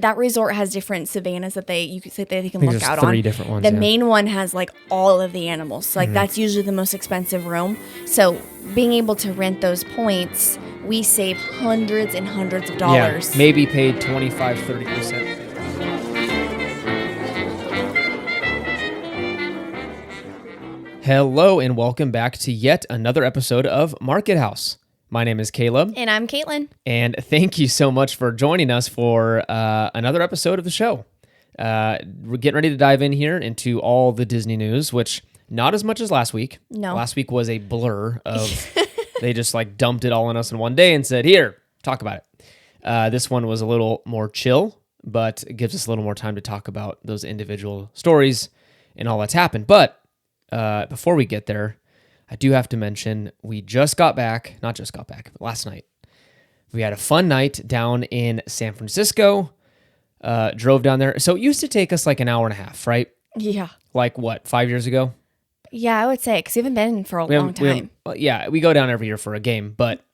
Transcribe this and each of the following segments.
that resort has different savannas that they can look out on. 3 different ones. The main one has like all of the animals. So like Mm-hmm. that's usually the most expensive room. So being able to rent those points, we save hundreds and hundreds of dollars. Yeah, maybe paid 25-30%. Hello and welcome back to yet another episode of Market House. My name is Caleb. And I'm Caitlin. And thank you so much for joining us for another episode of the show. We're getting ready to dive in here into all the Disney news, which not as much as last week. No. Last week was a blur of, they just like dumped it all on us in one day and said, here, talk about it. This one was a little more chill, but it gives us a little more time to talk about those individual stories and all that's happened. But before we get there, I do have to mention, we just got back, not just got back, but last night. We had a fun night down in San Francisco, drove down there. So it used to take us like an hour and a half, right? Yeah. Like what, 5 years ago? Yeah, I would say, because we haven't been for a long time. We go down every year for a game, but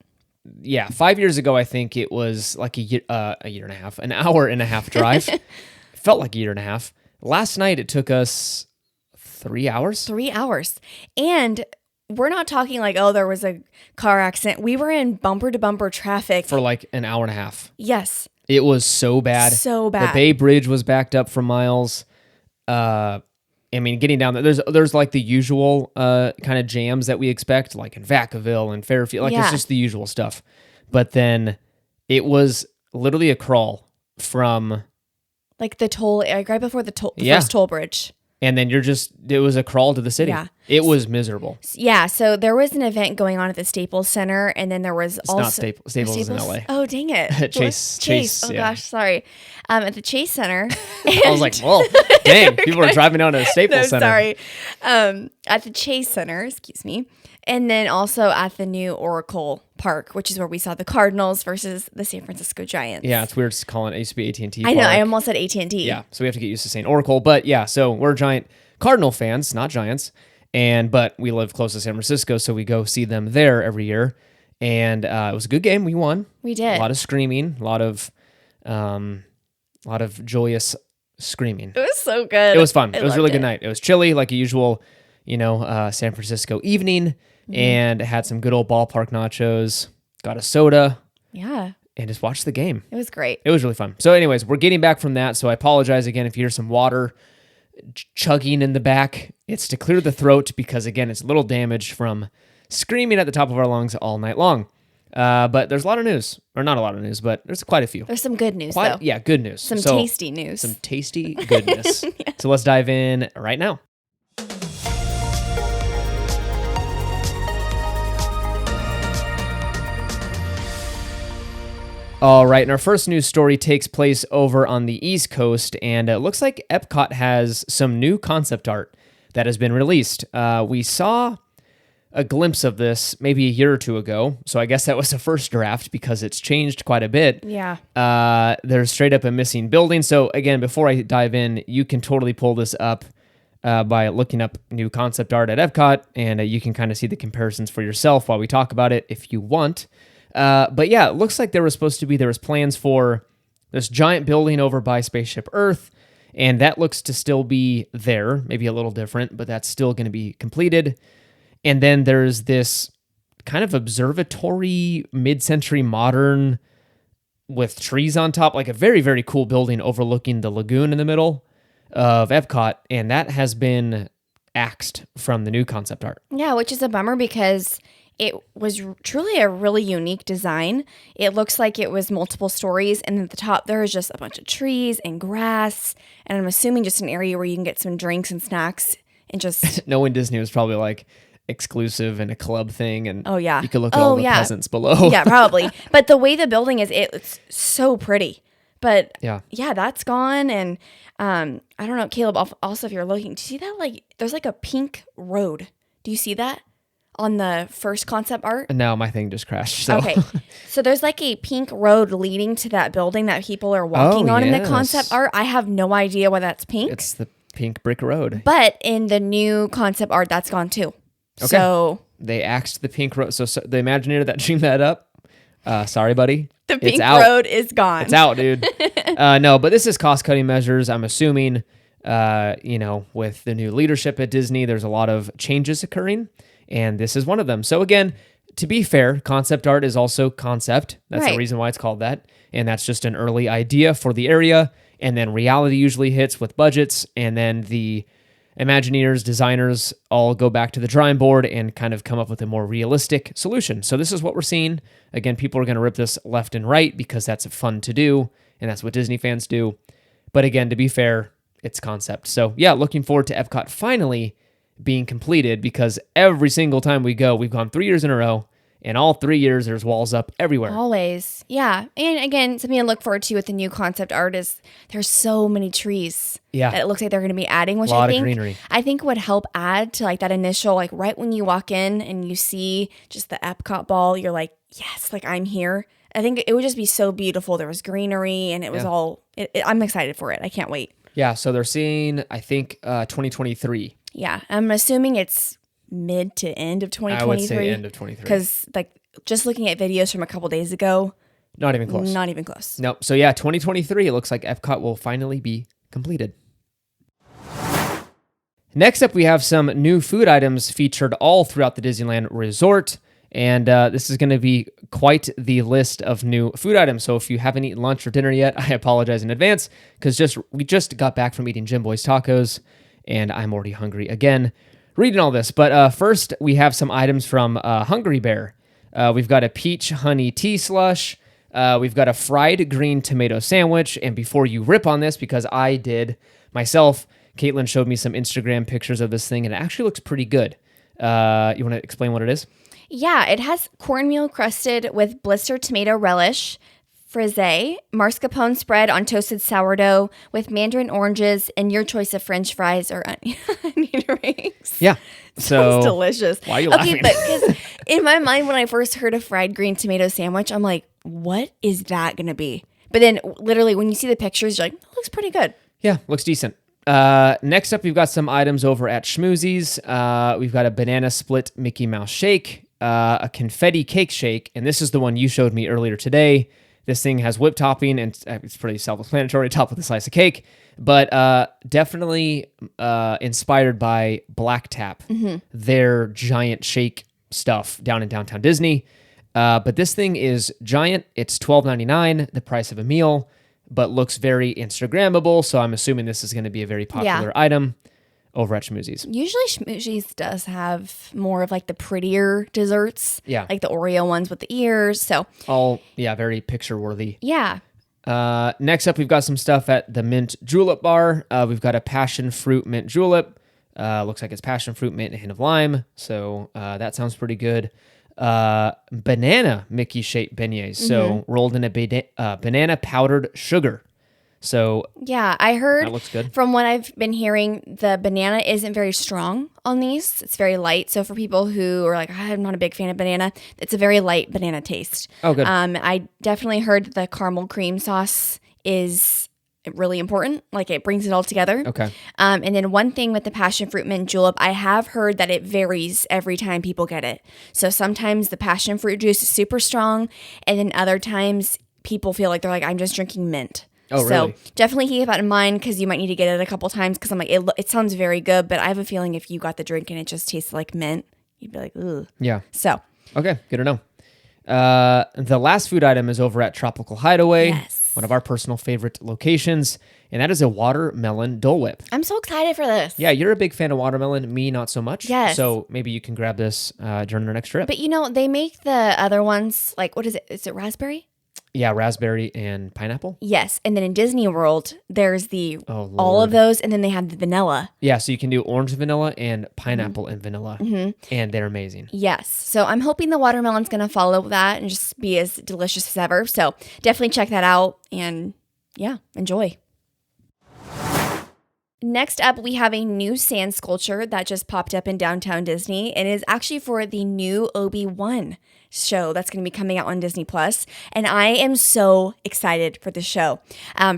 yeah, 5 years ago, I think it was like a year and a half, an hour and a half drive. Felt like a year and a half. Last night, it took us 3 hours. 3 hours. And we're not talking like, oh, there was a car accident. We were in bumper to bumper traffic. For like an hour and a half. Yes. It was so bad. So bad. The Bay Bridge was backed up for miles. I mean, getting down there, there's like the usual kind of jams that we expect, like in Vacaville and Fairfield. Like, It's just the usual stuff. But then it was literally a crawl from... like the toll, like right before the first toll bridge. And then it was a crawl to the city. Yeah. It was miserable. Yeah, so there was an event going on at the Staples Center, and then there was It's not Staples is in LA. Oh, dang it. Chase. Oh, gosh, sorry. At the Chase Center. I was like, well, dang, people are driving down to the Staples Center. Sorry. At the Chase Center, excuse me. And then also at the new Oracle Park, which is where we saw the Cardinals versus the San Francisco Giants. Yeah, it's weird calling it. Used to be AT&T I know, Park. I almost said AT&T. Yeah, so we have to get used to saying Oracle. But yeah, so we're giant Cardinal fans, not Giants. But we live close to San Francisco, so we go see them there every year. And it was a good game. We won. We did. A lot of screaming, a lot of joyous screaming. It was so good. It was fun. It was a really loved good night. It was chilly, like a usual, San Francisco evening. And had some good old ballpark nachos, got a soda. Yeah. And just watched the game. It was great. It was really fun. So anyways, we're getting back from that. So I apologize again if you hear some water chugging in the back. It's to clear the throat because, again, it's a little damaged from screaming at the top of our lungs all night long. But there's a lot of news. Or not a lot of news, but there's quite a few. There's some good news, though. Yeah, good news. Some tasty news. Some tasty goodness. Yeah. So let's dive in right now. All right, and our first news story takes place over on the East Coast, and it looks like Epcot has some new concept art that has been released. We saw a glimpse of this maybe a year or two ago, so I guess that was the first draft because it's changed quite a bit. Yeah. There's straight up a missing building. So again, before I dive in, you can totally pull this up by looking up new concept art at Epcot, and you can kind of see the comparisons for yourself while we talk about it if you want. But yeah, it looks like there was plans for this giant building over by Spaceship Earth, and that looks to still be there, maybe a little different, but that's still going to be completed. And then there's this kind of observatory, mid-century modern with trees on top, like a very, very cool building overlooking the lagoon in the middle of Epcot, and that has been axed from the new concept art. Yeah, which is a bummer because it was truly a really unique design. It looks like it was multiple stories, and at the top there is just a bunch of trees and grass, and I'm assuming just an area where you can get some drinks and snacks and just... Knowing Disney was probably like exclusive and a club thing, and oh yeah, you could look at all the peasants below. Yeah, probably. But the way the building is, it's so pretty. But yeah, that's gone, and I don't know, Caleb, also if you're looking, do you see that, like, there's like a pink road. Do you see that on the first concept art? No, my thing just crashed. So. Okay. So there's like a pink road leading to that building that people are walking on in the concept art. I have no idea why that's pink. It's the pink brick road. But in the new concept art, that's gone too. Okay. So they axed the pink road. So the Imagineer that dreamed that up, sorry, buddy. The pink out. road is gone. It's out, dude. No, but this is cost-cutting measures. I'm assuming, with the new leadership at Disney, there's a lot of changes occurring, and this is one of them. So again, to be fair, concept art is also concept. That's the reason why it's called that. And that's just an early idea for the area. And then reality usually hits with budgets. And then the Imagineers, designers all go back to the drawing board and kind of come up with a more realistic solution. So this is what we're seeing. Again, people are going to rip this left and right because that's fun to do. And that's what Disney fans do. But again, to be fair, it's concept. So yeah, looking forward to Epcot finally being completed, because every single time we go, we've gone 3 years in a row, and all 3 years there's walls up everywhere. Always. Yeah. And again, something to look forward to with the new concept art is there's so many trees that it looks like they're going to be adding, which of greenery. I think would help add to like that initial, like right when you walk in and you see just the Epcot ball, you're like, yes, like I'm here. I think it would just be so beautiful. There was greenery and it was I'm excited for it. I can't wait. Yeah. So they're seeing, I think, 2023. Yeah, I'm assuming it's mid to end of 2023. I would say end of 23. Because like just looking at videos from a couple days ago, not even close. Not even close. Nope. So yeah, 2023. It looks like Epcot will finally be completed. Next up, we have some new food items featured all throughout the Disneyland Resort. And this is going to be quite the list of new food items. So if you haven't eaten lunch or dinner yet, I apologize in advance, because we just got back from eating Jim Boy's tacos, and I'm already hungry again reading all this. But first, we have some items from Hungry Bear. We've got a peach honey tea slush. We've got a fried green tomato sandwich. And before you rip on this, because I did myself, Caitlin showed me some Instagram pictures of this thing, and it actually looks pretty good. You want to explain what it is? Yeah, it has cornmeal crusted with blistered tomato relish, frisée, mascarpone spread on toasted sourdough with mandarin oranges, and your choice of French fries or onion rings. Yeah. Sounds delicious. Why are you laughing? Okay, but because in my mind, when I first heard a fried green tomato sandwich, I'm like, what is that going to be? But then literally when you see the pictures, you're like, it looks pretty good. Yeah, looks decent. Next up, we've got some items over at Schmoozies. We've got a banana split Mickey Mouse shake, a confetti cake shake, and this is the one you showed me earlier today. This thing has whipped topping, and it's pretty self-explanatory, topped with a slice of cake, but definitely inspired by Black Tap, their giant shake stuff down in downtown Disney. But this thing is giant. It's $12.99, the price of a meal, but looks very Instagrammable, so I'm assuming this is going to be a very popular item over at Schmoozies. Usually Schmoozies does have more of like the prettier desserts. Yeah. Like the Oreo ones with the ears. So all, very picture worthy. Yeah. Next up, we've got some stuff at the Mint Julep Bar. We've got a passion fruit mint julep. Looks like it's passion fruit, mint, and a hint of lime. So that sounds pretty good. Banana Mickey shaped beignets. So rolled in a banana powdered sugar. So yeah, I heard that looks good. From what I've been hearing, the banana isn't very strong on these. It's very light. So for people who are like, I'm not a big fan of banana, it's a very light banana taste. Oh, good. I definitely heard that the caramel cream sauce is really important. Like it brings it all together. Okay. And then one thing with the passion fruit mint julep, I have heard that it varies every time people get it. So sometimes the passion fruit juice is super strong, and then other times people feel like they're like, I'm just drinking mint. Oh, really? So definitely keep that in mind, because you might need to get it a couple times, because I'm like, it sounds very good, but I have a feeling if you got the drink and it just tastes like mint, you'd be like, ugh. Yeah. So. Okay, good to know. The last food item is over at Tropical Hideaway, one of our personal favorite locations, and that is a watermelon Dole Whip. I'm so excited for this. Yeah, you're a big fan of watermelon. Me, not so much. Yes. So maybe you can grab this during our next trip. But they make the other ones, like, what is it? Is it raspberry? Yeah, raspberry and pineapple. Yes, and then in Disney World, there's all of those, and then they have the vanilla. Yeah, so you can do orange vanilla and pineapple and vanilla, and they're amazing. Yes, so I'm hoping the watermelon's going to follow that and just be as delicious as ever. So definitely check that out, and yeah, enjoy. Next up, we have a new sand sculpture that just popped up in downtown Disney, and it is actually for the new Obi-Wan show that's going to be coming out on Disney Plus, and I am so excited for the show.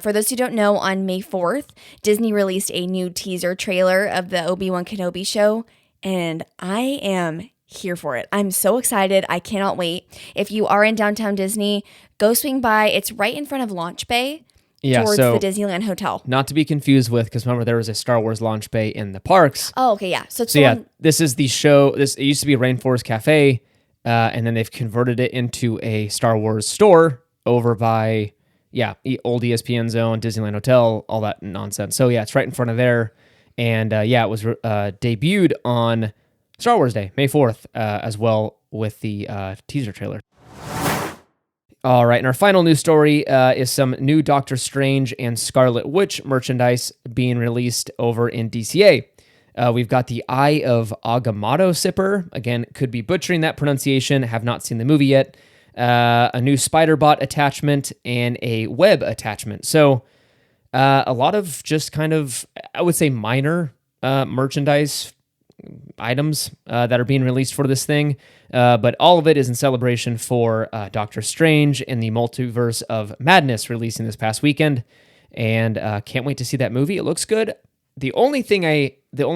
For those who don't know, on May 4th, Disney released a new teaser trailer of the Obi-Wan Kenobi show, and I am here for it. I'm so excited. I cannot wait. If you are in downtown Disney, go swing by. It's right in front of Launch Bay towards the Disneyland Hotel. Not to be confused with, because remember there was a Star Wars Launch Bay in the parks. Oh, okay, yeah. So this is the show. It used to be Rainforest Cafe, and then they've converted it into a Star Wars store over by, old ESPN Zone, Disneyland Hotel, all that nonsense. So yeah, it's right in front of there. And it was debuted on Star Wars Day, May 4th, as well with the teaser trailer. All right, and our final news story is some new Doctor Strange and Scarlet Witch merchandise being released over in DCA. We've got the Eye of Agamotto sipper. Again, could be butchering that pronunciation. Have not seen the movie yet. A new Spider-Bot attachment and a web attachment. So a lot of just kind of, I would say, minor merchandise items that are being released for this thing. But all of it is in celebration for Doctor Strange and the Multiverse of Madness releasing this past weekend. And can't wait to see that movie. It looks good. The only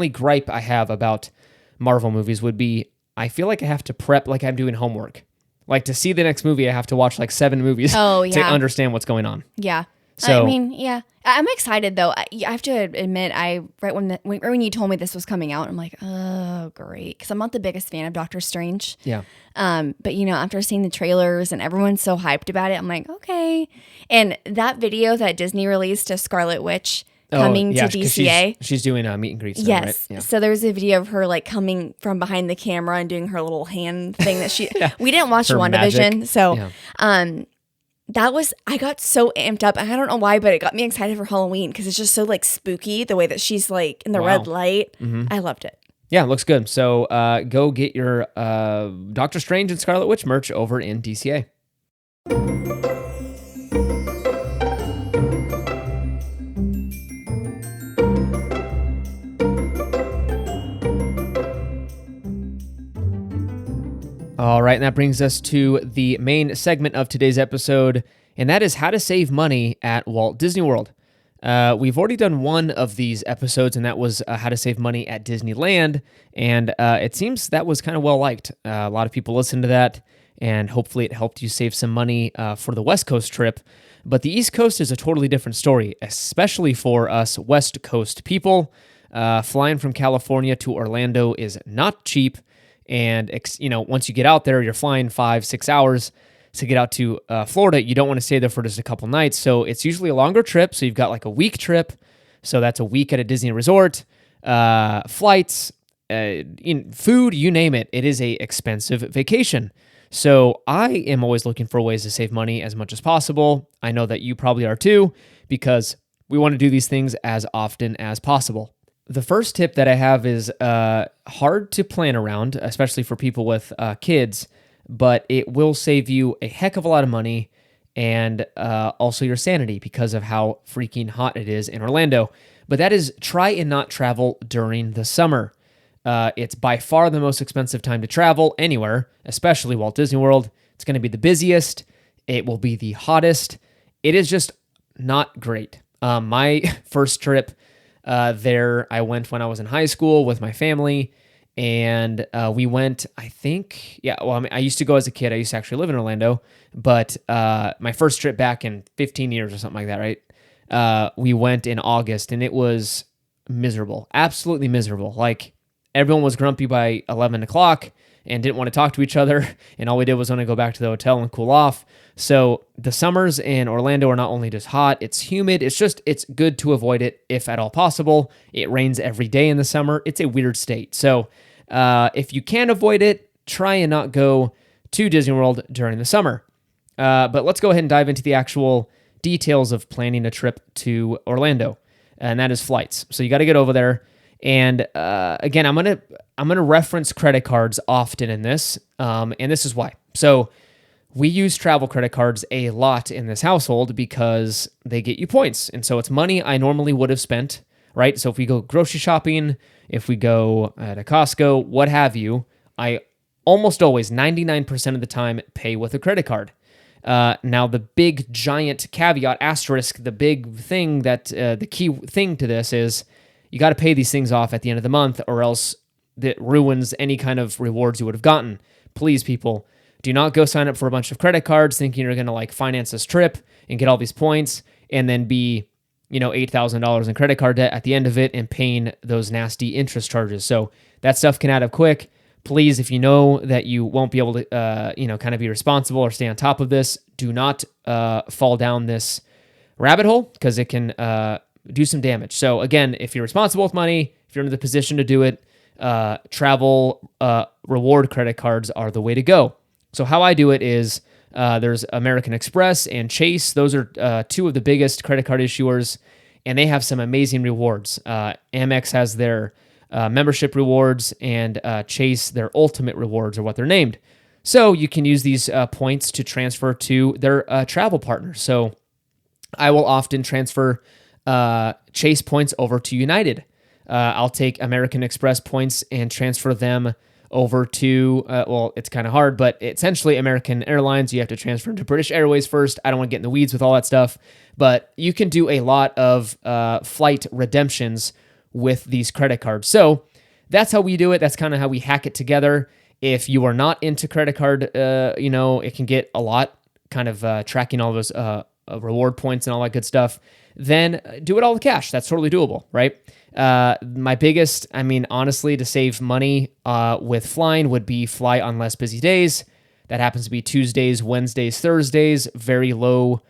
gripe I have about Marvel movies would be I feel like I have to prep like I'm doing homework. Like to see the next movie, I have to watch like 7 movies to understand what's going on. Yeah. So, I mean, yeah. I'm excited though. I have to admit, right when you told me this was coming out, I'm like, oh, great, because I'm not the biggest fan of Doctor Strange. Yeah. But after seeing the trailers and everyone's so hyped about it, I'm like, okay. And that video that Disney released of Scarlet Witch coming to DCA, she's doing a meet and greet. Yes. Right? Yeah. So there's a video of her like coming from behind the camera and doing her little hand thing that she. We didn't watch WandaVision, so I got so amped up. I don't know why, but it got me excited for Halloween because it's just so like spooky the way that she's like in the red light. Mm-hmm. I loved it. Yeah, it looks good. So go get your Doctor Strange and Scarlet Witch merch over in DCA. All right, and that brings us to the main segment of today's episode, and that is how to save money at Walt Disney World. We've already done one of these episodes, and that was how to save money at Disneyland, and it seems that was kind of well-liked. A lot of people listened to that, and hopefully it helped you save some money for the West Coast trip. But the East Coast is a totally different story, especially for us West Coast people. Flying from California to Orlando is not cheap. And, once you get out there, you're flying 5-6 hours to get out to Florida. You don't want to stay there for just a couple nights. So it's usually a longer trip. So you've got like a week trip. So that's a week at a Disney resort, flights, food, you name it. It is a expensive vacation. So I am always looking for ways to save money as much as possible. I know that you probably are too, because we want to do these things as often as possible. The first tip that I have is hard to plan around, especially for people with kids, but it will save you a heck of a lot of money and also your sanity because of how freaking hot it is in Orlando. But that is try and not travel during the summer. It's by far the most expensive time to travel anywhere, especially Walt Disney World. It's going to be the busiest. It will be the hottest. It is just not great. My first trip there, I went when I was in high school with my family, and we went, I used to go as a kid. I used to actually live in Orlando, but my first trip back in 15 years or something like that, right? We went in August, and it was miserable, absolutely miserable. Like, everyone was grumpy by 11 o'clock and didn't want to talk to each other, and all we did was want to go back to the hotel and cool off. So the summers in Orlando are not only just hot, it's humid. It's good to avoid it if at all possible. It rains every day in the summer. It's a weird state. So if you can avoid it, try and not go to Disney World during the summer. But let's go ahead and dive into the actual details of planning a trip to Orlando, and that is flights. So you got to get over there. And again, I'm gonna reference credit cards often in this, and this is why. So we use travel credit cards a lot in this household because they get you points, and so it's money I normally would have spent, right? So if we go grocery shopping, if we go to Costco, what have you, I almost always, 99% of the time, pay with a credit card. Now, the big giant caveat, asterisk, the big thing that the key thing to this is, you got to pay these things off at the end of the month, or else that ruins any kind of rewards you would have gotten. Please, people, do not go sign up for a bunch of credit cards thinking you're going to like finance this trip and get all these points and then be, $8,000 in credit card debt at the end of it and paying those nasty interest charges. So that stuff can add up quick. Please, if you know that you won't be able to, kind of be responsible or stay on top of this, do not fall down this rabbit hole because it can do some damage. So again, if you're responsible with money, if you're in the position to do it, travel reward credit cards are the way to go. So how I do it is there's American Express and Chase. Those are two of the biggest credit card issuers, and they have some amazing rewards. Amex has their membership rewards, and Chase, their ultimate rewards are what they're named. So you can use these points to transfer to their travel partners. So I will often transfer Chase points over to United. I'll take American Express points and transfer them over to, it's kind of hard, but essentially American Airlines, you have to transfer to British Airways first. I don't want to get in the weeds with all that stuff, but you can do a lot of flight redemptions with these credit cards. So that's how we do it. That's kind of how we hack it together. If you are not into credit card, it can get a lot, kind of tracking all those reward points and all that good stuff. Then do it all with cash. That's totally doable, right? My biggest, honestly, to save money with flying would be fly on less busy days. That happens to be Tuesdays, Wednesdays, Thursdays. Very low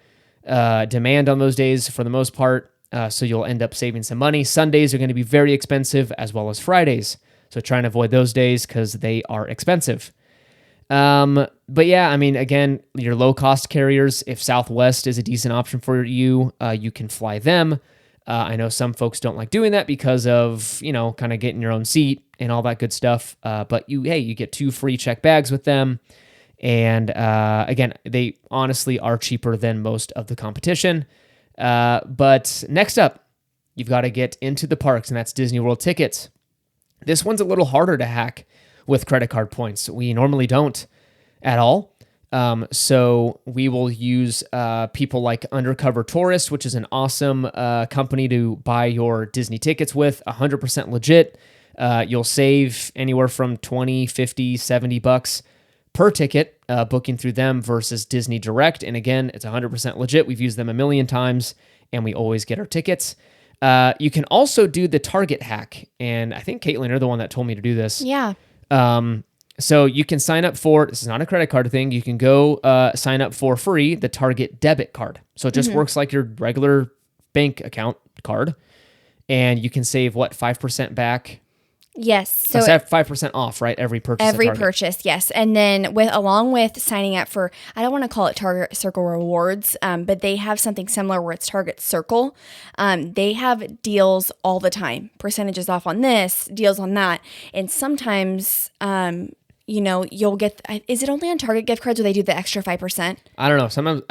demand on those days for the most part. So you'll end up saving some money. Sundays are going to be very expensive, as well as Fridays. So try and avoid those days because they are expensive. But yeah, again, your low-cost carriers, if Southwest is a decent option for you, you can fly them. I know some folks don't like doing that because of, kind of getting your own seat and all that good stuff. But you get 2 free check bags with them. And again, they honestly are cheaper than most of the competition. But next up, you've got to get into the parks, and that's Disney World tickets. This one's a little harder to hack with credit card points. We normally don't at all. So we will use people like Undercover Tourist, which is an awesome company to buy your Disney tickets with, 100% legit. You'll save anywhere from $20, $50, $70 per ticket booking through them versus Disney Direct. And again, it's 100% legit. We've used them a million times, and we always get our tickets. You can also do the Target hack. And I think, Caitlin, you're the one that told me to do this. Yeah. So you can sign up for, this is not a credit card thing, you can go sign up for free the Target debit card. So it just works like your regular bank account card. And you can save, 5% back? Yes. So 5% off, right? Every purchase. Every purchase, yes. And then along with signing up for, I don't want to call it Target Circle Rewards, but they have something similar where it's Target Circle. They have deals all the time, percentages off on this, deals on that. And sometimes, you'll get, is it only on Target gift cards or they do the extra 5%? I don't know. Sometimes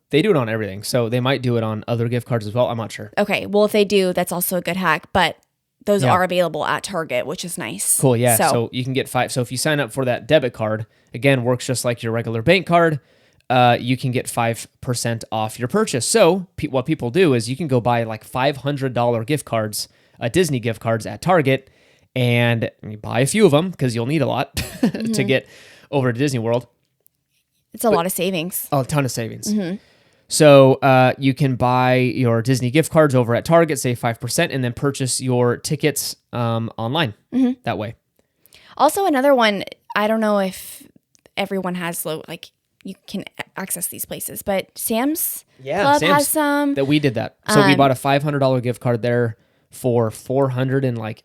they do it on everything. So they might do it on other gift cards as well. I'm not sure. Okay. Well, if they do, that's also a good hack. But those are available at Target, which is nice. Cool, yeah. So you can get 5. So if you sign up for that debit card, again, works just like your regular bank card, you can get 5% off your purchase. So what people do is you can go buy like $500 gift cards, Disney gift cards at Target, and you buy a few of them because you'll need a lot to get over to Disney World. It's a lot of savings. Oh, a ton of savings. So you can buy your Disney gift cards over at Target, save 5%, and then purchase your tickets online that way. Also, another one, I don't know if everyone has, you can access these places, but Sam's Club has some. That we did that. So we bought a $500 gift card there for $487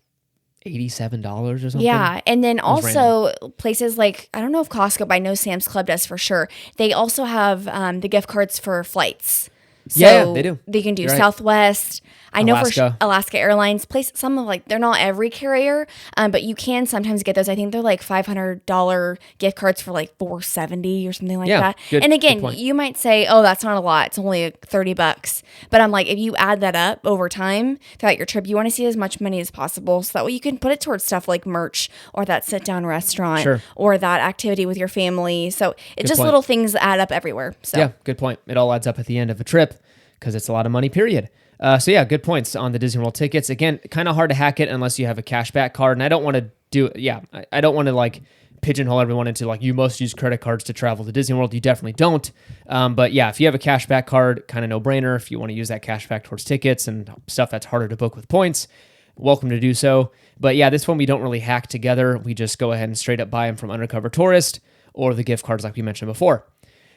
or something. Yeah, and then also places like, I don't know if Costco, but I know Sam's Club does for sure. They also have the gift cards for flights. So yeah, they do. They can do You're right. Southwest. I know Alaska. for Alaska Airlines, some of they're not every carrier, but you can sometimes get those. I think they're like $500 gift cards for $470 or something like that. And again, you might say, "Oh, that's not a lot. It's only $30." But I'm like, if you add that up over time throughout your trip, you want to see as much money as possible, so that way you can put it towards stuff like merch or that sit-down restaurant or that activity with your family. So it's just little things that add up everywhere. So yeah, good point. It all adds up at the end of a trip because it's a lot of money. Period. So yeah, good points on the Disney World tickets. Again, kind of hard to hack it unless you have a cashback card. And I don't want to I don't want to like pigeonhole everyone into like you must use credit cards to travel to Disney World. You definitely don't. But yeah, if you have a cashback card, kind of no brainer. If you want to use that cashback towards tickets and stuff that's harder to book with points, welcome to do so. But yeah, this one we don't really hack together. We just go ahead and straight up buy them from Undercover Tourist or the gift cards like we mentioned before.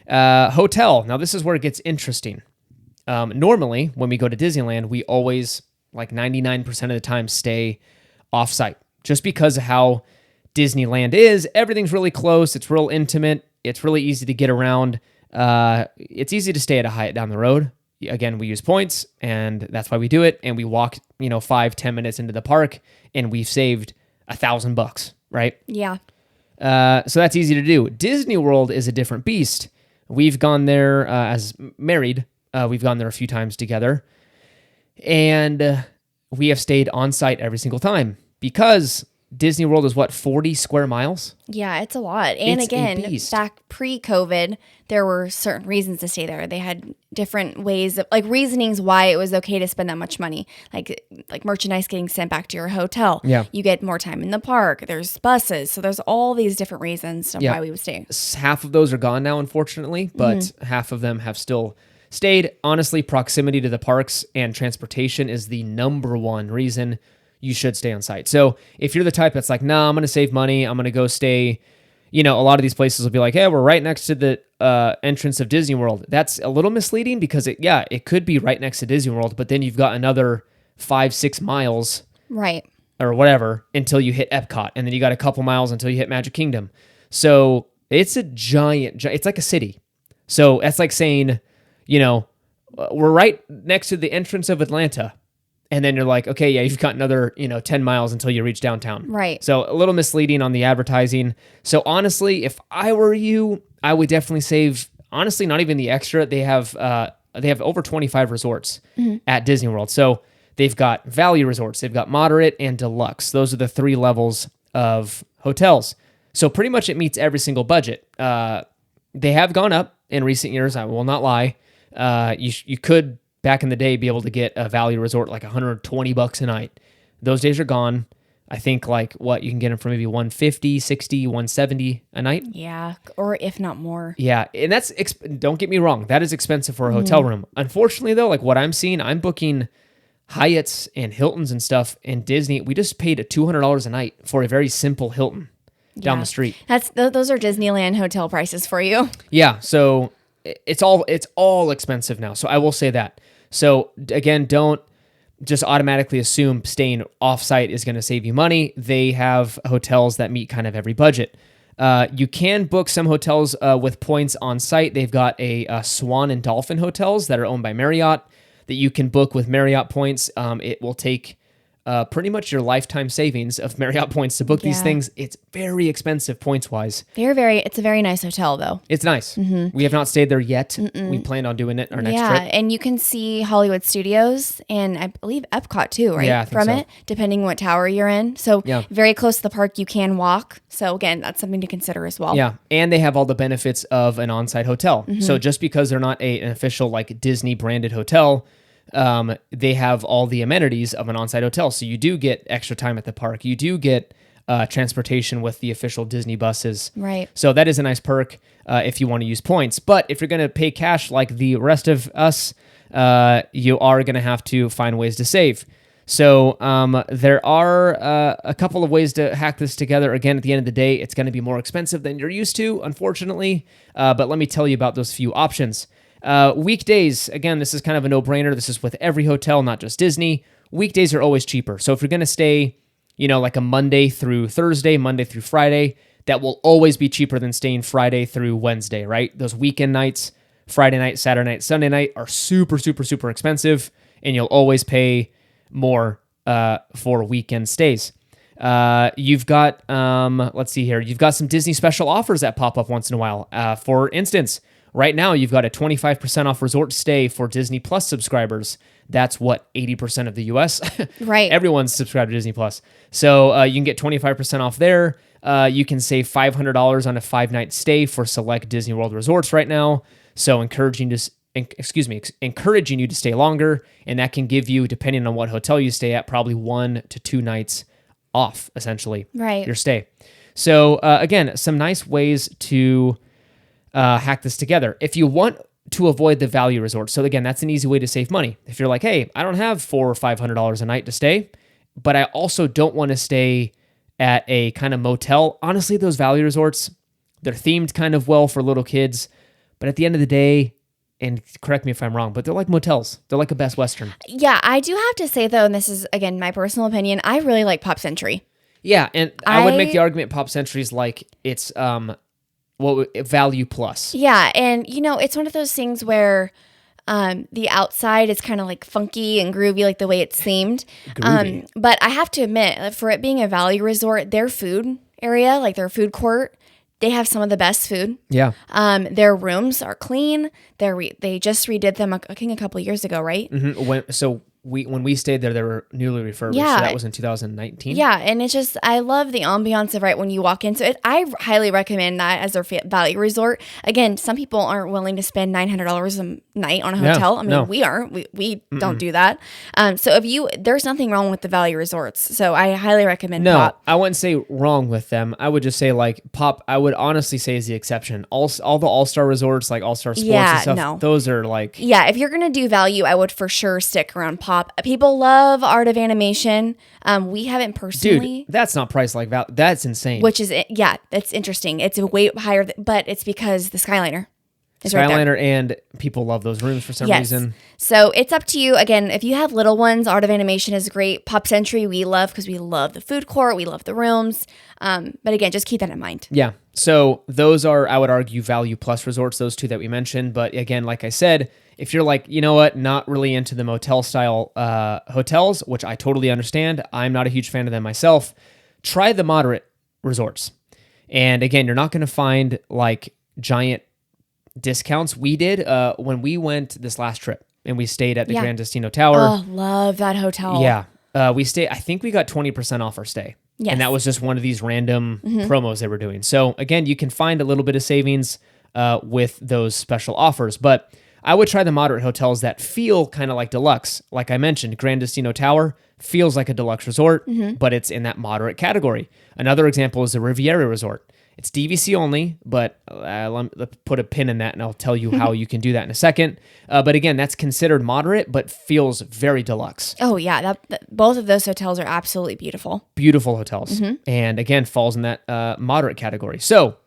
Hotel. Now this is where it gets interesting. Normally when we go to Disneyland, we always like 99% of the time stay off-site just because of how Disneyland is. Everything's really close. It's real intimate. It's really easy to get around. It's easy to stay at a Hyatt down the road. Again, we use points, and that's why we do it. And we walk, 5-10 minutes into the park, and we've saved $1,000, right? Yeah. So that's easy to do. Disney World is a different beast. We've gone there as married. We've gone there a few times together, and we have stayed on site every single time because Disney World is 40 square miles? Yeah, it's a lot. And It's a again, beast. back pre-COVID, there were certain reasons to stay there. They had different ways of like reasonings why it was okay to spend that much money. Like merchandise getting sent back to your hotel. Yeah. You get more time in the park. There's buses. So there's all these different reasons of why we would stay. Half of those are gone now, unfortunately, but half of them have still stayed. Honestly, proximity to the parks and transportation is the number one reason you should stay on site. So if you're the type that's like, nah, I'm going to save money, I'm going to go stay, a lot of these places will be like, hey, we're right next to the entrance of Disney World. That's a little misleading because it could be right next to Disney World, but then you've got another 5-6 miles Right. or whatever until you hit Epcot. And then you got a couple miles until you hit Magic Kingdom. So it's a giant, it's like a city. So that's like saying, we're right next to the entrance of Atlanta. And then you're like, okay, yeah, you've got another, 10 miles until you reach downtown. Right. So a little misleading on the advertising. So honestly, if I were you, I would definitely save, honestly, not even the extra. They have over 25 resorts at Disney World. So they've got value resorts, they've got moderate and deluxe. Those are the 3 levels of hotels. So pretty much it meets every single budget. They have gone up in recent years. I will not lie. You could back in the day be able to get a value resort like $120 a night. Those days are gone. I think you can get them for maybe $150, $60, $170 a night. Yeah. Or if not more. Yeah. And that's, don't get me wrong, that is expensive for a hotel room. Unfortunately though, like what I'm seeing, I'm booking Hyatts and Hiltons and stuff in Disney. We just paid $200 a night for a very simple Hilton down the street. Those are Disneyland hotel prices for you. Yeah. So it's all expensive now. So I will say that. So again, don't just automatically assume staying off-site is going to save you money. They have hotels that meet kind of every budget. You can book some hotels with points on site. They've got a Swan and Dolphin hotels that are owned by Marriott that you can book with Marriott points. It will take pretty much your lifetime savings of Marriott points to book these things. It's very expensive points-wise. It's a very nice hotel, though. It's nice. We have not stayed there yet. We plan on doing it our next trip. Yeah, and you can see Hollywood Studios and I believe Epcot too, right? Yeah, I think so. it, depending what tower you're in. So Yeah. very close to the park, you can walk. So again, that's something to consider as well. Yeah, and they have all the benefits of an on-site hotel. So just because they're not an official Disney branded hotel, they have all the amenities of an on-site hotel. So you do get extra time at the park. You do get transportation with the official Disney buses. Right. So that is a nice perk if you want to use points. But if you're going to pay cash like the rest of us, you are going to have to find ways to save. So there are a couple of ways to hack this together. Again, at the end of the day, it's going to be more expensive than you're used to, unfortunately. But let me tell you about those few options. Weekdays, again, this is kind of a no-brainer. This is with every hotel, not just Disney. Weekdays are always cheaper. So if you're going to stay, like a Monday through Thursday, Monday through Friday, that will always be cheaper than staying Friday through Wednesday, right? Those weekend nights, Friday night, Saturday night, Sunday night are super, super, super expensive, and you'll always pay more for weekend stays. You've got, let's see here, you've got some Disney special offers that pop up once in a while. For instance, right now, you've got a 25% off resort stay for Disney Plus subscribers. That's 80% of the US? Right. Everyone's subscribed to Disney Plus. So you can get 25% off there. You can save $500 on a 5-night stay for select Disney World resorts right now. So encouraging you to stay longer. And that can give you, depending on what hotel you stay at, probably 1 to 2 nights off, essentially, Right. your stay. So again, some nice ways to hack this together. If you want to avoid the value resorts, so again, that's an easy way to save money. If you're like, hey, I don't have $400 or $500 a night to stay, but I also don't want to stay at a kind of motel. Honestly, those value resorts, they're themed kind of well for little kids, but at the end of the day, and correct me if I'm wrong, but they're like motels. They're like a Best Western. Yeah, I do have to say though, and this is again my personal opinion, I really like Pop Century. Yeah, and I would make the argument Pop Century's like it's value plus. Yeah, and it's one of those things where the outside is kind of like funky and groovy, like the way it's themed. Groovy. But I have to admit, for it being a value resort, their food area, like their food court, they have some of the best food. Yeah. Their rooms are clean. They just redid them, I think, a couple years ago, right? Mm-hmm. When we stayed there, they were newly refurbished. Yeah. So that was in 2019. Yeah, and it's just, I love the ambiance of right when you walk into it. I highly recommend that as their value resort. Again, some people aren't willing to spend $900 a night on a hotel. I mean, no. we aren't. We don't do that. So there's nothing wrong with the value resorts. So I highly recommend No, Pop. I wouldn't say wrong with them. I would just say like Pop, I would honestly say is the exception. All the All-Star resorts, like All-Star Sports and stuff, no. those are like... Yeah, if you're going to do value, I would for sure stick around Pop. People love Art of Animation. We haven't personally. Dude, that's not priced like value. That's insane. Which is, yeah, that's interesting. It's a way higher, but it's because the Skyliner is right there. Skyliner, and people love those rooms for some reason. So it's up to you. Again, if you have little ones, Art of Animation is great. Pop Century we love because we love the food court. We love the rooms. But again, just keep that in mind. Yeah. So those are, I would argue, value plus resorts, those two that we mentioned. But again, like I said, if you're like, you know what, not really into the motel style hotels, which I totally understand, I'm not a huge fan of them myself, try the moderate resorts. And again, you're not going to find like giant discounts. We did when we went this last trip and we stayed at the Grand Destino Tower. Oh, love that hotel. Yeah. I think we got 20% off our stay. Yes. And that was just one of these random promos they were doing. So again, you can find a little bit of savings with those special offers, but I would try the moderate hotels that feel kind of like deluxe. Like I mentioned, Grand Destino Tower feels like a deluxe resort, but it's in that moderate category. Another example is the Riviera Resort. It's DVC only, but let's put a pin in that and I'll tell you how you can do that in a second. But again, that's considered moderate, but feels very deluxe. Oh, yeah. Both of those hotels are absolutely beautiful. Beautiful hotels. And again, falls in that moderate category. So,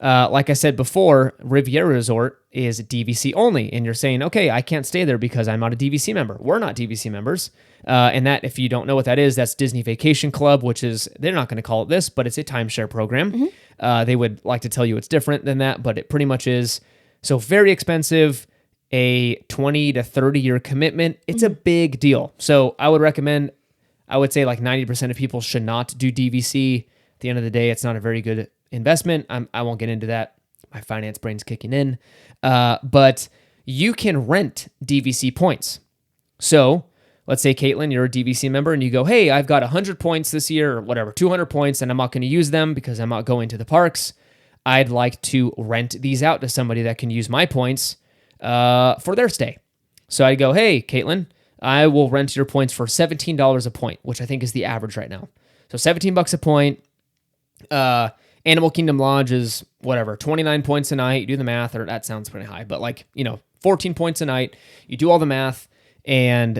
like I said before, Riviera Resort is DVC only. And you're saying, okay, I can't stay there because I'm not a DVC member. We're not DVC members. And that, if you don't know what that is, that's Disney Vacation Club, which is, they're not going to call it this, but it's a timeshare program. They would like to tell you it's different than that, but it pretty much is. So very expensive, a 20 to 30 year commitment. It's a big deal. So I would recommend, I would say like 90% of people should not do DVC. At the end of the day, it's not a very good investment. I won't get into that. My finance brain's kicking in. But you can rent DVC points. So let's say, Caitlin, you're a DVC member and you go, hey, I've got 100 points this year or whatever, 200 points, and I'm not going to use them because I'm not going to the parks. I'd like to rent these out to somebody that can use my points for their stay. So I'd go, hey, Caitlin, I will rent your points for $17 a point, which I think is the average right now. So $17 a point. Animal Kingdom Lodge is whatever, 29 points a night. You do the math, or that sounds pretty high, but 14 points a night. You do all the math, and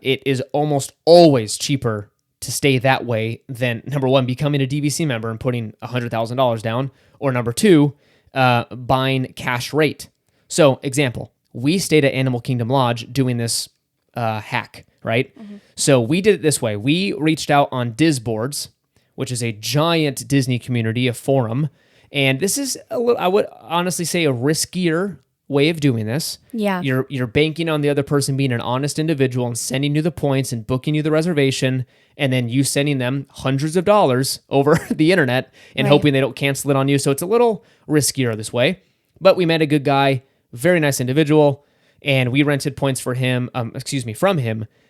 it is almost always cheaper to stay that way than, number one, becoming a DVC member and putting $100,000 down, or number two, buying cash rate. So, example, we stayed at Animal Kingdom Lodge doing this hack, right? So we did it this way. We reached out on Disboards, which is a giant Disney community, a forum. And this is, I would honestly say, a riskier way of doing this. Yeah. You're banking on the other person being an honest individual and sending you the points and booking you the reservation, and then you sending them hundreds of dollars over the internet and hoping they don't cancel it on you. So it's a little riskier this way. But we met a good guy, very nice individual, and we rented points from him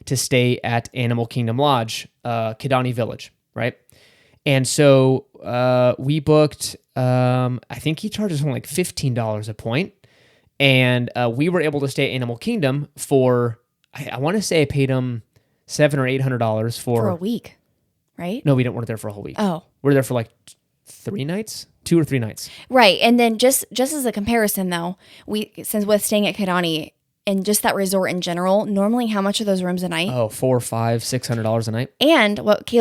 to stay at Animal Kingdom Lodge, Kidani Village, right? And so we booked, I think he charges only like $15 a point. And we were able to stay at Animal Kingdom for, I want to say I paid him $700 or $800 for a week. right? No, we weren't there for a whole week. Oh, We were there for like 3 nights, 2 or 3 nights. right. And then just as a comparison, though, since with staying at Kidani and just that resort in general, normally how much are those rooms a night? Oh, $400, $500, $600 a night. And what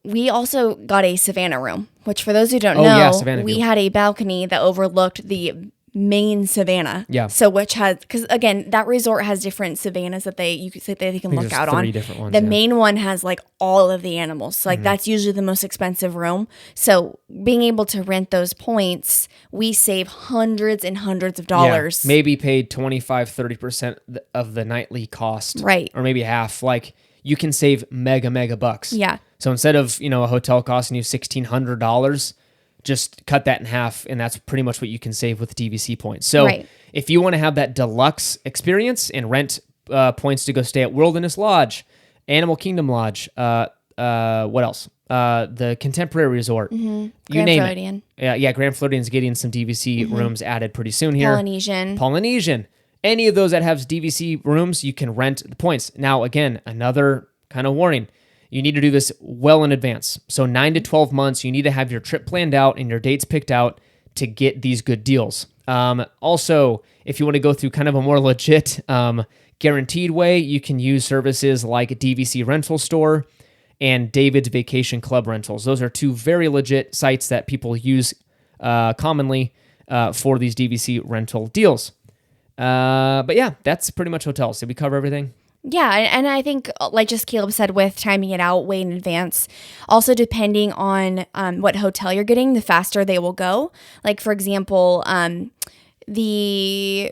we also got a Savannah room, which for those who don't Oh, know, yeah, Savannah we view. had a balcony that overlooked the main Savannah. Yeah. So which has, because again, that resort has different Savannahs that they can look there's out 3 on. different ones, The yeah. main one has like all of the animals. So like that's usually the most expensive room. So being able to rent those points, we save hundreds and hundreds of dollars. Yeah, maybe paid 25-30% of the nightly cost. Right. Or maybe half. Like you can save mega bucks. Yeah. So instead of, a hotel costing you $1,600, just cut that in half, and that's pretty much what you can save with DVC points. So Right. if you want to have that deluxe experience and rent points to go stay at Wilderness Lodge, Animal Kingdom Lodge, what else? The Contemporary Resort, you Grand name Floridian. it. Yeah, Grand Floridian's getting some DVC rooms added pretty soon here. Polynesian. Any of those that have DVC rooms, you can rent the points. Now, again, another kind of warning. You need to do this well in advance. So 9 to 12 months, you need to have your trip planned out and your dates picked out to get these good deals. Also, if you want to go through kind of a more legit guaranteed way, you can use services like DVC Rental Store and David's Vacation Club Rentals. Those are 2 very legit sites that people use commonly for these DVC rental deals. But yeah, that's pretty much hotels. Did we cover everything? Yeah, and I think, like just Caleb said, with timing it out way in advance, also depending on what hotel you're getting, the faster they will go. Like, for example, what am I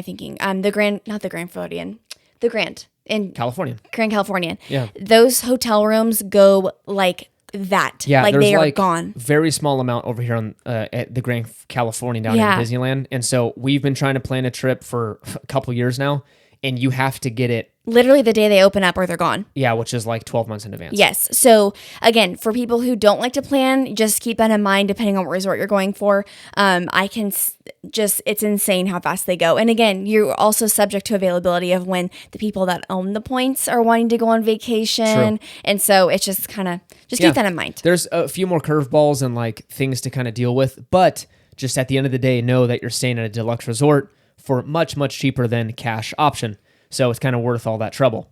thinking? Not the Grand Floridian, the Grand in Californian. Grand Californian. Yeah. Those hotel rooms go like that. Yeah, like there's they are like gone. Very small amount over here on at the Grand Californian down Yeah. in Disneyland. And so we've been trying to plan a trip for a couple years now, and you have to get it. Literally the day they open up or they're gone. Yeah, which is like 12 months in advance. Yes. So again, for people who don't like to plan, just keep that in mind depending on what resort you're going for. It's insane how fast they go. And again, you're also subject to availability of when the people that own the points are wanting to go on vacation. True. And so it's just kind of, keep that in mind. There's a few more curveballs and like things to kind of deal with, but just at the end of the day, know that you're staying at a deluxe resort for much, much cheaper than cash option. So it's kind of worth all that trouble.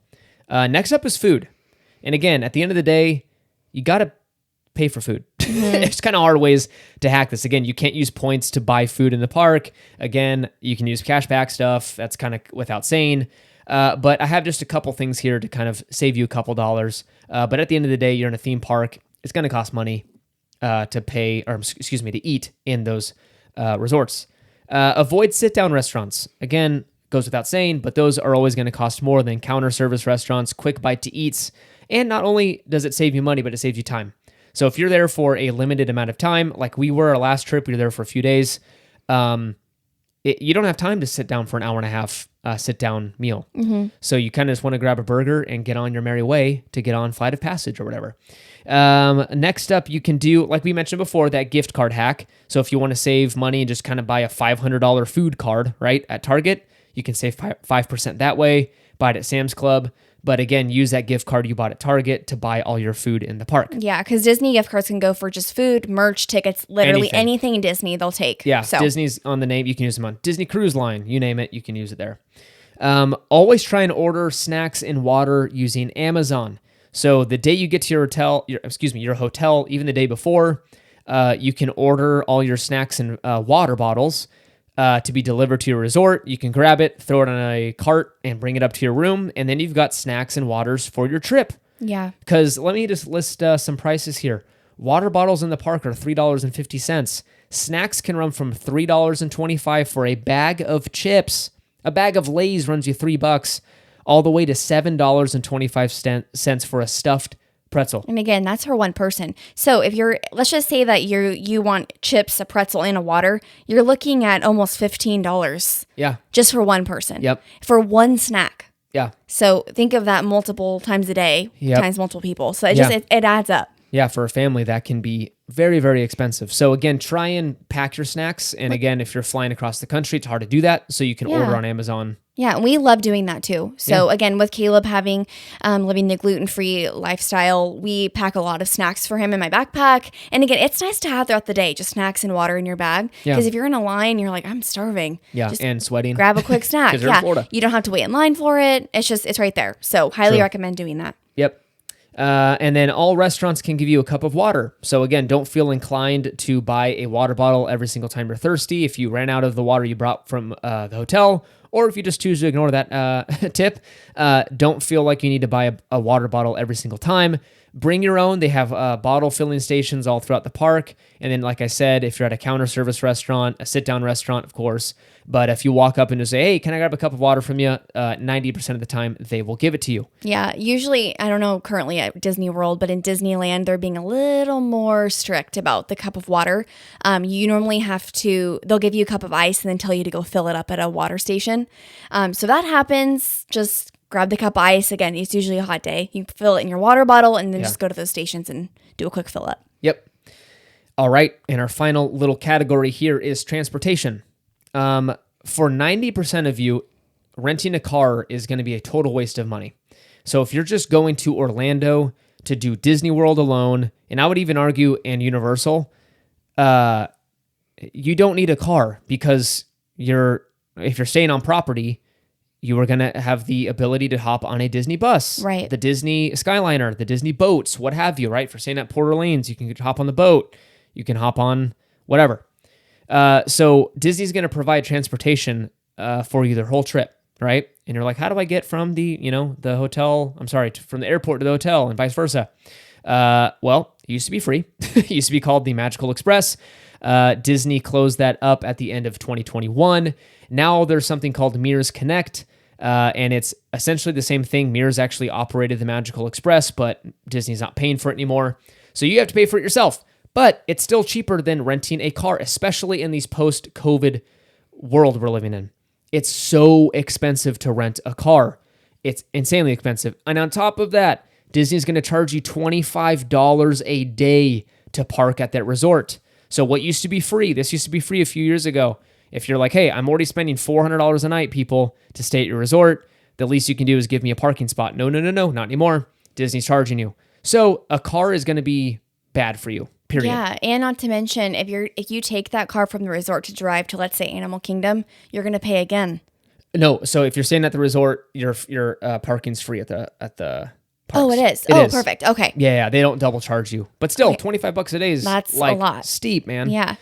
Next up is food. And again, at the end of the day, you got to pay for food. There's kind of hard ways to hack this. Again, you can't use points to buy food in the park. Again, you can use cashback stuff. That's kind of without saying. But I have just a couple things here to kind of save you a couple dollars. But at the end of the day, you're in a theme park. It's going to cost money to eat in those resorts. Avoid sit-down restaurants. Again, goes without saying, but those are always going to cost more than counter service restaurants, quick bite to eats. And not only does it save you money, but it saves you time. So if you're there for a limited amount of time, like we were our last trip, we were there for a few days. You don't have time to sit down for an hour and a half sit-down meal. Mm-hmm. So you kind of just want to grab a burger and get on your merry way to get on Flight of Passage or whatever. Next up, you can do, like we mentioned before, that gift card hack. So if you want to save money and just kind of buy a $500 food card, right, at Target, you can save 5% that way, buy it at Sam's Club. But again, use that gift card you bought at Target to buy all your food in the park. Yeah, because Disney gift cards can go for just food, merch, tickets, literally anything Disney they'll take. Yeah, so. Disney's on the name. You can use them on Disney Cruise Line. You name it, you can use it there. Always try and order snacks and water using Amazon. So the day you get to your hotel, even the day before, you can order all your snacks and water bottles to be delivered to your resort. You can grab it, throw it on a cart, and bring it up to your room, and then you've got snacks and waters for your trip. Yeah. Because let me just list some prices here. Water bottles in the park are $3.50. Snacks can run from $3.25 for a bag of chips. A bag of Lay's runs you $3, all the way to $7.25 for a stuffed pretzel. And again, that's for one person. So if let's just say that you want chips, a pretzel, and a water, you're looking at almost $15. Yeah. Just for one person. Yep. For one snack. Yeah. So think of that multiple times a day times multiple people. So it adds up. Yeah, for a family, that can be very, very expensive. So again, try and pack your snacks. And again, if you're flying across the country, it's hard to do that. So you can order on Amazon Yeah, and we love doing that too. So again, with Caleb having living the gluten-free lifestyle, we pack a lot of snacks for him in my backpack. And again, it's nice to have throughout the day, just snacks and water in your bag. Because if you're in a line, you're like, I'm starving. Yeah, just and sweating. grab a quick snack. You're in Florida. You don't have to wait in line for it. It's right there. So highly recommend doing that. Yep. And then all restaurants can give you a cup of water. So again, don't feel inclined to buy a water bottle every single time you're thirsty. If you ran out of the water you brought from the hotel, or if you just choose to ignore that tip, don't feel like you need to buy a water bottle every single time. Bring your own. They have bottle filling stations all throughout the park. And then, like I said, if you're at a counter service restaurant, a sit-down restaurant, of course, but if you walk up and just say, hey, can I grab a cup of water from you? 90% of the time, they will give it to you. Yeah, usually, I don't know currently at Disney World, but in Disneyland, they're being a little more strict about the cup of water. You normally they'll give you a cup of ice and then tell you to go fill it up at a water station. So that happens. Just grab the cup of ice. Again, it's usually a hot day. You fill it in your water bottle and then just go to those stations and do a quick fill up. Yep. All right. And our final little category here is transportation. For 90% of you, renting a car is going to be a total waste of money. So if you're just going to Orlando to do Disney World alone, and I would even argue and Universal, you don't need a car because if you're staying on property, you are going to have the ability to hop on a Disney bus, right? The Disney Skyliner, the Disney boats, what have you, right? For staying at Port Orleans, you can hop on the boat, you can hop on whatever. So Disney's going to provide transportation for you their whole trip, right? And you're like, how do I get from the hotel? From the airport to the hotel and vice versa. Well, it used to be free. It used to be called the Magical Express. Disney closed that up at the end of 2021. Now there's something called Mears Connect, and it's essentially the same thing. Mears actually operated the Magical Express, but Disney's not paying for it anymore. So you have to pay for it yourself. But it's still cheaper than renting a car, especially in these post-COVID world we're living in. It's so expensive to rent a car. It's insanely expensive. And on top of that, Disney's going to charge you $25 a day to park at that resort. So what used to be free, this used to be free a few years ago. If you're like, hey, I'm already spending $400 a night, people, to stay at your resort, the least you can do is give me a parking spot. No, not anymore. Disney's charging you. So a car is going to be bad for you. Period. Yeah, and not to mention, if you take that car from the resort to drive to, let's say, Animal Kingdom, you're going to pay again. No, so if you're staying at the resort, your parking's free at the parks. Oh, it is. It is. Perfect. Okay. Yeah, they don't double charge you, but still, $25 a day is that's like a lot. Steep, man. Yeah.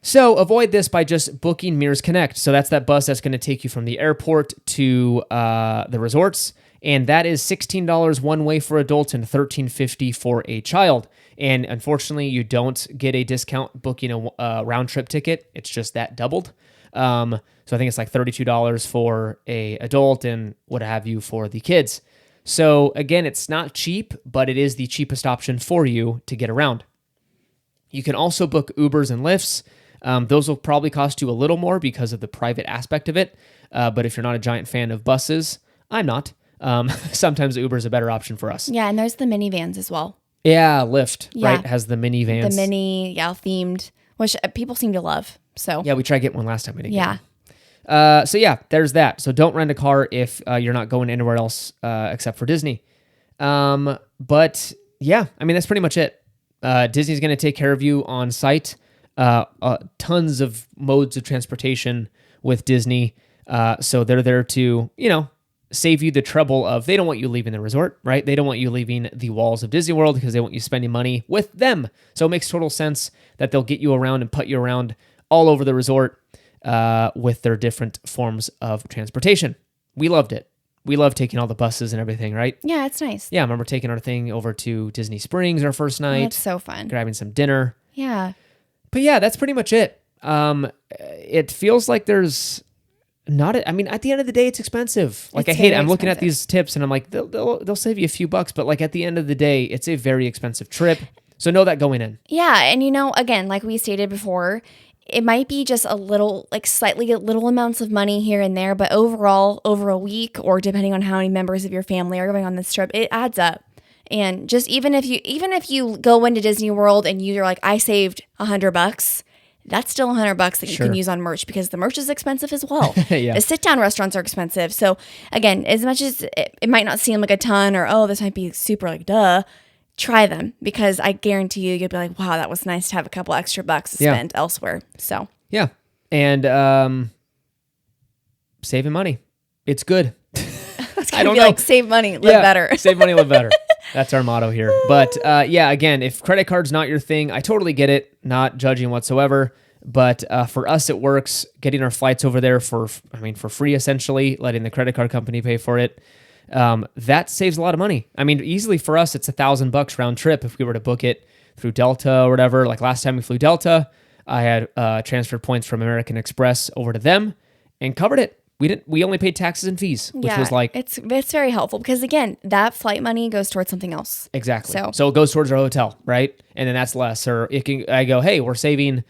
So avoid this by just booking Mears Connect. So that's that bus that's going to take you from the airport to the resorts, and that is $16 one way for adults and $13.50 for a child. And unfortunately, you don't get a discount booking a round trip ticket. It's just that doubled. So I think it's like $32 for a adult and what have you for the kids. So again, it's not cheap, but it is the cheapest option for you to get around. You can also book Ubers and Lyfts. Those will probably cost you a little more because of the private aspect of it. But if you're not a giant fan of buses, I'm not. Sometimes Uber is a better option for us. Yeah, and there's the minivans as well. Yeah, Lyft, right, has the minivans. The themed, which people seem to love. So yeah, we tried getting one last time. We didn't yeah. So yeah, there's that. So don't rent a car if you're not going anywhere else except for Disney. But yeah, I mean, that's pretty much it. Disney's going to take care of you on site. Tons of modes of transportation with Disney. So they're there to, save you the trouble of, they don't want you leaving the resort, right? They don't want you leaving the walls of Disney World because they want you spending money with them. So it makes total sense that they'll get you around and put you around all over the resort with their different forms of transportation. We loved it. We love taking all the buses and everything, right? Yeah, it's nice. Yeah, I remember taking our thing over to Disney Springs our first night. It's so fun. Grabbing some dinner. Yeah. But yeah, that's pretty much it. It feels like there's not. At the end of the day, it's expensive. Like I'm looking at these tips and I'm like, they'll save you a few bucks, but like at the end of the day, it's a very expensive trip. So know that going in. Yeah, and again, like we stated before, it might be just a little, like slightly little amounts of money here and there, but overall, over a week, or depending on how many members of your family are going on this trip, it adds up. And just even if you go into Disney World and you're like, I saved $100, that's still $100 that you Sure. can use on merch, because the merch is expensive as well. Yeah. The sit-down restaurants are expensive. So again, as much as it might not seem like a ton, or, oh, this might be super like, duh, try them, because I guarantee you'll be like, wow, that was nice to have a couple extra bucks to spend elsewhere. So Yeah. And saving money. It's good. I don't know. Like, save money, live better. Save money, live better. That's our motto here. But yeah, again, if credit card's not your thing, I totally get it. Not judging whatsoever. But for us, it works. Getting our flights over there for free, essentially, letting the credit card company pay for it. That saves a lot of money. I mean, easily for us, it's $1,000 round trip if we were to book it through Delta or whatever. Like last time we flew Delta, I had transferred points from American Express over to them and covered it. We only paid taxes and fees, which was like... It's very helpful, because again, that flight money goes towards something else. Exactly. So it goes towards our hotel, right? And then that's less. Or I go, hey, we're saving,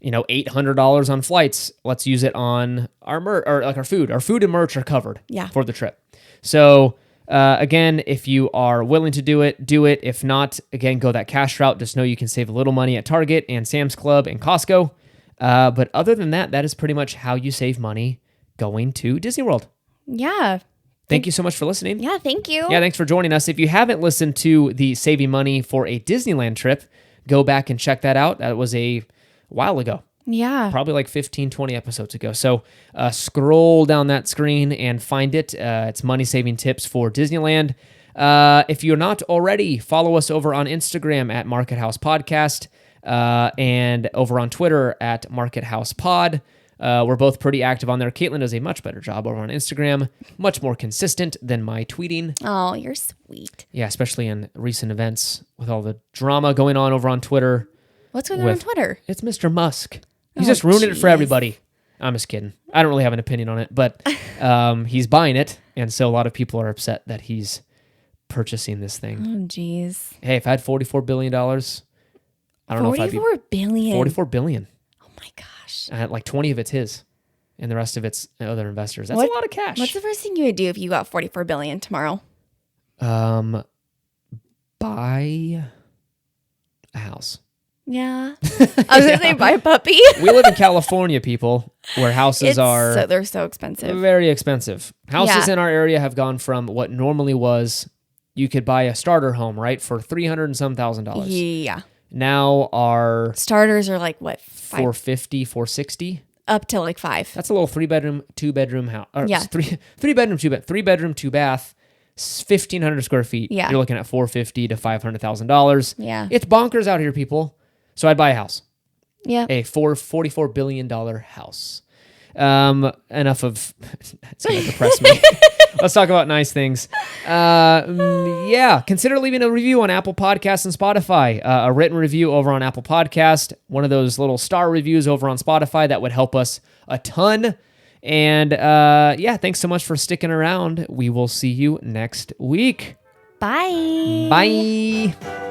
$800 on flights. Let's use it on our or like our food. Our food and merch are covered for the trip. So again, if you are willing to do it, do it. If not, again, go that cash route. Just know you can save a little money at Target and Sam's Club and Costco. But other than that, that is pretty much how you save money going to Disney World. Yeah. Thank you so much for listening. Yeah, thank you. Yeah, thanks for joining us. If you haven't listened to the Saving Money for a Disneyland Trip, go back and check that out. That was a while ago. Yeah. Probably like 15, 20 episodes ago. So scroll down that screen and find it. It's money-saving tips for Disneyland. If you're not already, follow us over on Instagram at Market House Podcast and over on Twitter at Market House Pod. We're both pretty active on there. Caitlin does a much better job over on Instagram, much more consistent than my tweeting. Oh, you're sweet. Yeah, especially in recent events with all the drama going on over on Twitter. What's going on Twitter? It's Mr. Musk. He's just ruining it for everybody. I'm just kidding. I don't really have an opinion on it, but he's buying it, and so a lot of people are upset that he's purchasing this thing. Oh, jeez. Hey, if I had $44 billion, I don't know if I'd be... $44 billion? $44 billion. Oh, my gosh. Like 20 of it's his, and the rest of it's other investors. That's a lot of cash. What's the first thing you would do if you got $44 billion tomorrow? Buy a house. Yeah. I was going to say buy a puppy. We live in California, people, where houses are... they're so expensive. Very expensive. Houses in our area have gone from what normally was, you could buy a starter home, right, for $300 and some thousand. Yeah. Now our... Starters are like, what, $450, $460? Up to like $5. That's a little 3-bedroom, 2-bedroom house. Yeah. Three-bedroom, 3-bedroom, 2-bath, 1,500 square feet. Yeah. You're looking at $450 to $500,000. Yeah. It's bonkers out here, people. So I'd buy a house. Yeah. A $44 billion house. Enough of... It's going to depress me. Let's talk about nice things. Yeah. Consider leaving a review on Apple Podcasts and Spotify. A written review over on Apple Podcast. One of those little star reviews over on Spotify. That would help us a ton. And yeah, thanks so much for sticking around. We will see you next week. Bye. Bye.